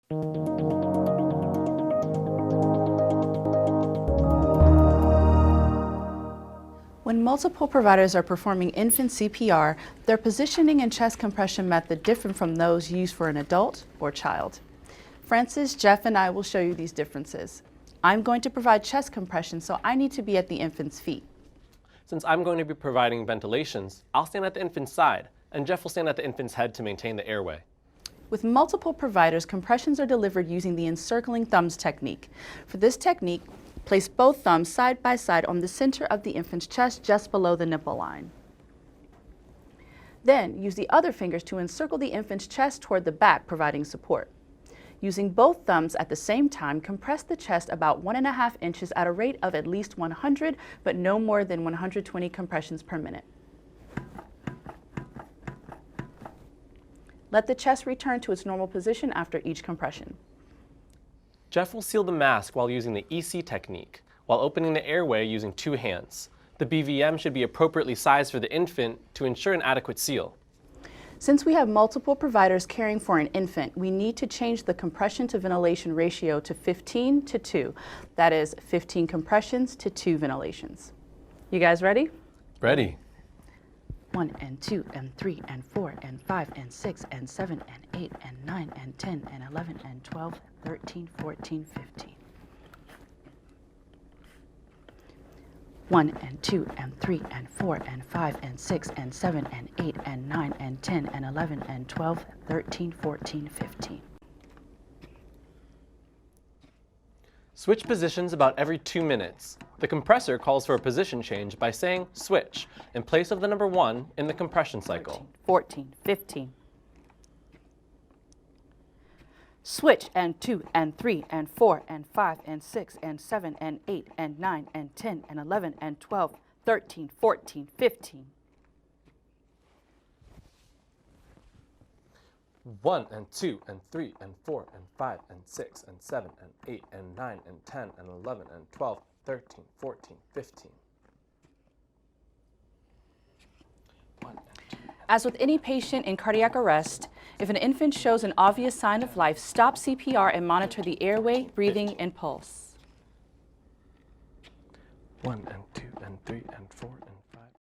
When multiple providers are performing infant CPR, their positioning and chest compression method differ from those used for an adult or child. Francis, Jeff, and I will show you these differences. I'm going to provide chest compression, so I need to be at the infant's feet. Since I'm going to be providing ventilations, I'll stand at the infant's side, and Jeff will stand at the infant's head to maintain the airway. With multiple providers, compressions are delivered using the encircling thumbs technique. For this technique, place both thumbs side by side on the center of the infant's chest just below the nipple line. Then use the other fingers to encircle the infant's chest toward the back, providing support. Using both thumbs at the same time, compress the chest about 1.5 inches at a rate of at least 100, but no more than 120 compressions per minute. Let the chest return to its normal position after each compression. Jeff will seal the mask while using the EC technique, while opening the airway using 2 hands. The BVM should be appropriately sized for the infant to ensure an adequate seal. Since we have multiple providers caring for an infant, we need to change the compression to ventilation ratio to 15:2. That is 15 compressions to 2 ventilations. You guys ready? Ready. 1 and 2 and 3 and 4 and 5 and 6 and 7 and 8 and 9 and 10 and 11 and 12, 13, 14, 15. 1 and 2 and 3 and 4 and 5 and 6 and 7 and 8 and 9 and 10 and 11 and 12, 13, 14, 15. Switch positions about every 2 minutes. The compressor calls for a position change by saying switch in place of the number 1 in the compression cycle. 14, 15. Switch and 2 and 3 and 4 and 5 and 6 and 7 and 8 and 9 and 10 and 11 and 12, 13, 14, 15. 1 and 2 and 3 and 4 and 5 and 6 and 7 and 8 and 9 and 10 and 11 and 12, 13, 14, 15. As with any patient in cardiac arrest, if an infant shows an obvious sign of life, stop CPR and monitor the airway, breathing, and pulse. 1 and 2 and 3 and 4 and